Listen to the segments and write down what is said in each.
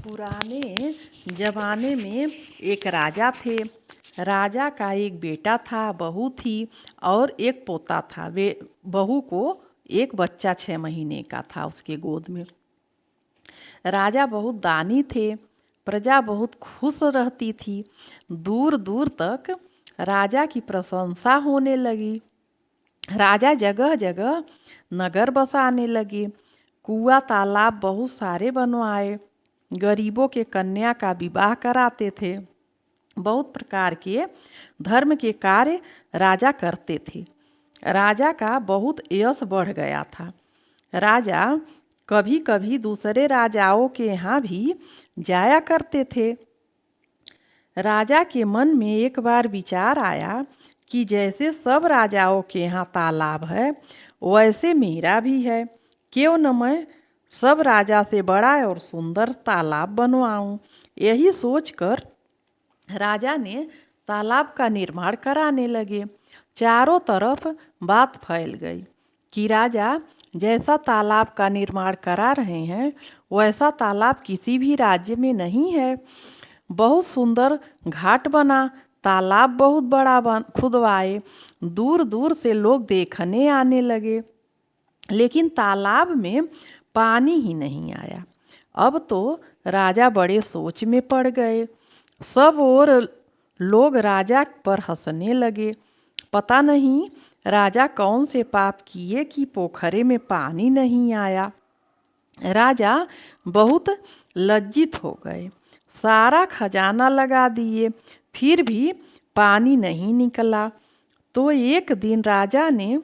पुराने जमाने में एक राजा थे। राजा का एक बेटा था, बहू थी और एक पोता था। वे बहू को एक बच्चा 6 महीने का था उसके गोद में। राजा बहुत दानी थे, प्रजा बहुत खुश रहती थी। दूर दूर तक राजा की प्रशंसा होने लगी। राजा जगह जगह नगर बसाने लगे, कुआं तालाब बहुत सारे बनवाए, गरीबों के कन्या का विवाह कराते थे। बहुत प्रकार के धर्म के कार्य राजा करते थे। राजा का बहुत यश बढ़ गया था। राजा कभी कभी दूसरे राजाओं के यहाँ भी जाया करते थे। राजा के मन में एक बार विचार आया कि जैसे सब राजाओं के यहाँ तालाब है, वैसे मेरा भी है। क्यों न मैं सब राजा से बड़ा और सुंदर तालाब बनवाऊं। यही सोचकर राजा ने तालाब का निर्माण कराने लगे। चारों तरफ बात फैल गई कि राजा जैसा तालाब का निर्माण करा रहे हैं, वैसा तालाब किसी भी राज्य में नहीं है। बहुत सुंदर घाट बना, तालाब बहुत बड़ा खुदवाए। दूर दूर से लोग देखने आने लगे, लेकिन तालाब में पानी ही नहीं आया। अब तो राजा बड़े सोच में पड़ गए। सब और लोग राजा पर हंसने लगे। पता नहीं राजा कौन से पाप किए कि पोखरे में पानी नहीं आया। राजा बहुत लज्जित हो गए। सारा खजाना लगा दिए, फिर भी पानी नहीं निकला। तो एक दिन राजा ने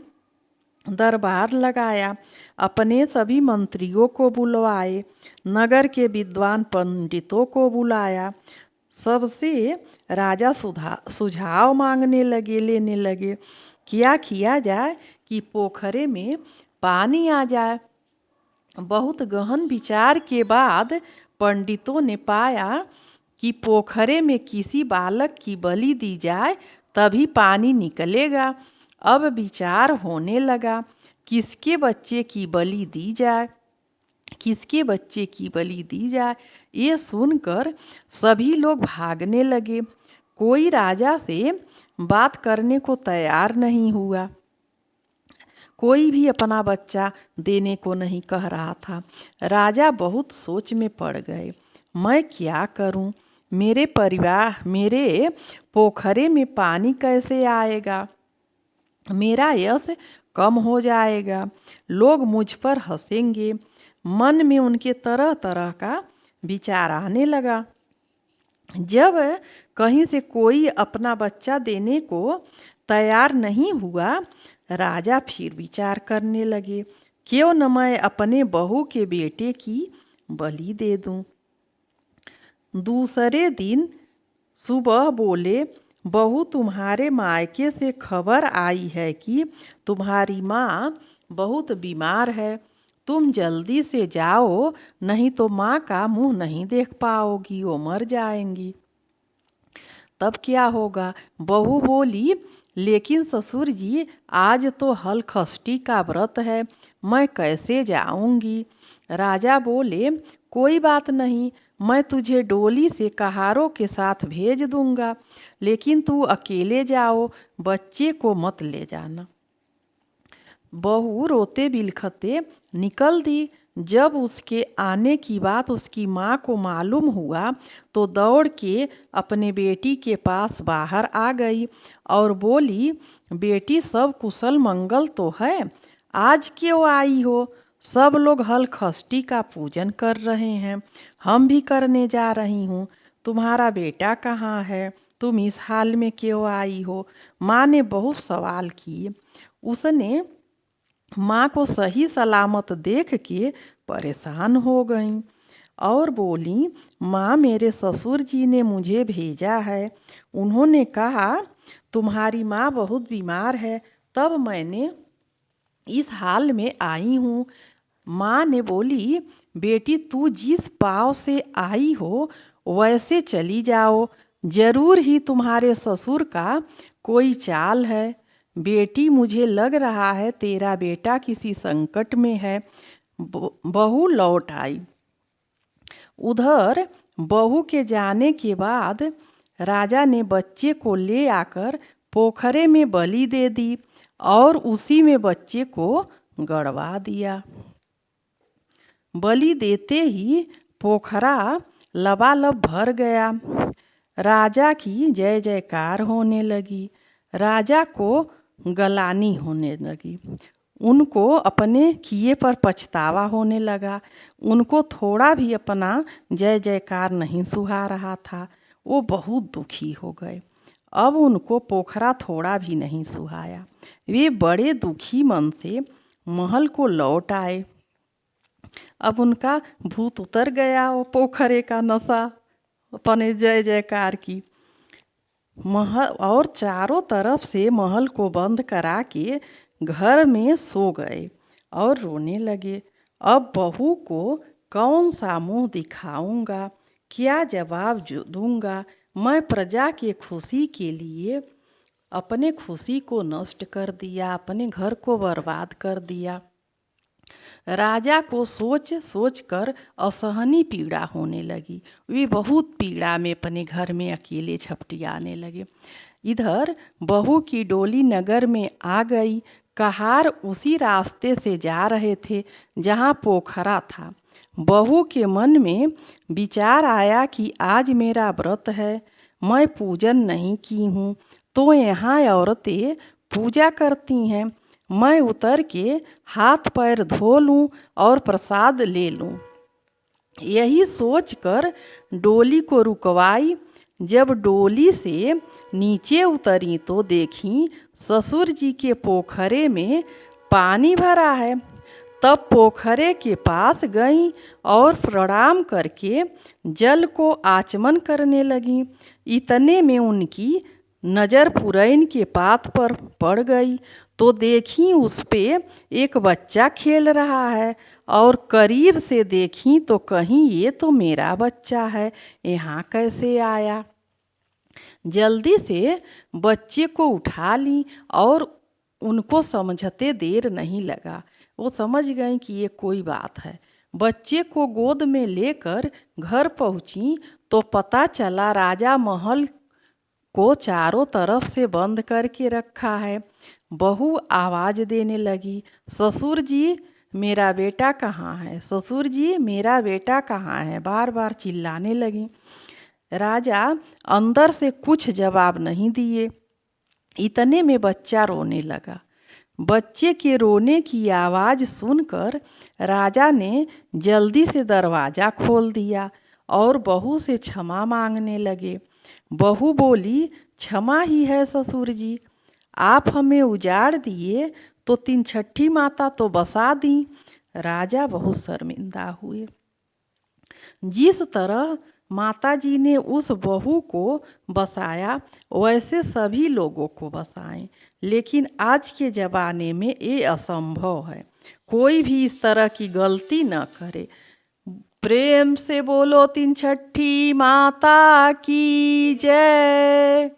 दरबार लगाया, अपने सभी मंत्रियों को बुलवाए, नगर के विद्वान पंडितों को बुलाया। सबसे राजा सुझाव मांगने लेने लगे। क्या किया जाए कि पोखरे में पानी आ जाए। बहुत गहन विचार के बाद पंडितों ने पाया कि पोखरे में किसी बालक की बलि दी जाए तभी पानी निकलेगा। अब विचार होने लगा, किसके बच्चे की बलि दी जाए, किसके बच्चे की बलि दी जाए। ये सुनकर सभी लोग भागने लगे। कोई राजा से बात करने को तैयार नहीं हुआ। कोई भी अपना बच्चा देने को नहीं कह रहा था। राजा बहुत सोच में पड़ गए। मैं क्या करूं? मेरे पोखरे में पानी कैसे आएगा? मेरा यश कम हो जाएगा, लोग मुझ पर हंसेंगे। मन में उनके तरह तरह का विचार आने लगा। जब कहीं से कोई अपना बच्चा देने को तैयार नहीं हुआ, राजा फिर विचार करने लगे, क्यों न मैं अपने बहू के बेटे की बलि दे दूं। दूसरे दिन सुबह बोले, बहू तुम्हारे मायके से खबर आई है कि तुम्हारी माँ बहुत बीमार है। तुम जल्दी से जाओ, नहीं तो माँ का मुंह नहीं देख पाओगी, वो मर जाएंगी। तब क्या होगा? बहू बोली, लेकिन ससुर जी आज तो हलखष्टी का व्रत है, मैं कैसे जाऊंगी। राजा बोले, कोई बात नहीं, मैं तुझे डोली से कहारों के साथ भेज दूंगा, लेकिन तू अकेले जाओ, बच्चे को मत ले जाना। बहू रोते बिलखते निकल दी। जब उसके आने की बात उसकी माँ को मालूम हुआ तो दौड़ के अपने बेटी के पास बाहर आ गई और बोली, बेटी सब कुशल मंगल तो है, आज क्यों आई हो? सब लोग हलखष्टी का पूजन कर रहे हैं, हम भी करने जा रही हूँ। तुम्हारा बेटा कहाँ है? तुम इस हाल में क्यों आई हो? माँ ने बहुत सवाल किए। उसने माँ को सही सलामत देख के परेशान हो गईं और बोली, माँ मेरे ससुर जी ने मुझे भेजा है। उन्होंने कहा तुम्हारी माँ बहुत बीमार है, तब मैंने इस हाल में आई हूँ। माँ ने बोली, बेटी तू जिस पाँव से आई हो वैसे चली जाओ, जरूर ही तुम्हारे ससुर का कोई चाल है। बेटी मुझे लग रहा है तेरा बेटा किसी संकट में है। बहू लौट आई। उधर बहू के जाने के बाद राजा ने बच्चे को ले आकर पोखरे में बलि दे दी और उसी में बच्चे को गड़वा दिया। बलि देते ही पोखरा लबालब भर गया। राजा की जय जयकार होने लगी। राजा को गलानी होने लगी। उनको अपने किए पर पछतावा होने लगा। उनको थोड़ा भी अपना जय जयकार नहीं सुहा रहा था। वो बहुत दुखी हो गए। अब उनको पोखरा थोड़ा भी नहीं सुहाया। वे बड़े दुखी मन से महल को लौट आए। अब उनका भूत उतर गया, वो पोखरे का नशा अपने जय जयकार की। महल और चारों तरफ से महल को बंद करा के घर में सो गए और रोने लगे। अब बहू को कौन सा मुंह दिखाऊंगा, क्या जवाब दूंगा। मैं प्रजा के खुशी के लिए अपने खुशी को नष्ट कर दिया, अपने घर को बर्बाद कर दिया। राजा को सोच सोच कर असहनीय पीड़ा होने लगी। वे बहुत पीड़ा में अपने घर में अकेले छपटियाने लगे। इधर बहू की डोली नगर में आ गई। कहार उसी रास्ते से जा रहे थे जहाँ पोखरा था। बहू के मन में विचार आया कि आज मेरा व्रत है, मैं पूजन नहीं की हूँ, तो यहाँ औरतें पूजा करती हैं। मैं उतर के हाथ पैर धो लूँ और प्रसाद ले लूँ। यही सोचकर डोली को रुकवाई। जब डोली से नीचे उतरी तो देखी ससुर जी के पोखरे में पानी भरा है। तब पोखरे के पास गई और प्रणाम करके जल को आचमन करने लगी। इतने में उनकी नज़र पुरैन के पात पर पड़ गई तो देखी उस पे एक बच्चा खेल रहा है और करीब से देखी तो कहीं ये तो मेरा बच्चा है, यहाँ कैसे आया। जल्दी से बच्चे को उठा ली और उनको समझते देर नहीं लगा। वो समझ गई कि ये कोई बात है। बच्चे को गोद में लेकर घर पहुंची तो पता चला राजा महल को चारों तरफ से बंद करके रखा है। बहू आवाज़ देने लगी, ससुर जी मेरा बेटा कहाँ है, ससुर जी मेरा बेटा कहाँ है, बार बार चिल्लाने लगी। राजा अंदर से कुछ जवाब नहीं दिए। इतने में बच्चा रोने लगा। बच्चे के रोने की आवाज़ सुनकर राजा ने जल्दी से दरवाज़ा खोल दिया और बहू से क्षमा मांगने लगे। बहू बोली, क्षमा ही है ससुर जी, आप हमें उजाड़ दिए तो 3 छठी माता तो बसा दी। राजा बहुत शर्मिंदा हुए। जिस तरह माताजी ने उस बहू को बसाया वैसे सभी लोगों को बसाएं, लेकिन आज के ज़माने में ये असंभव है। कोई भी इस तरह की गलती न करे। प्रेम से बोलो 3 छठी माता की जय।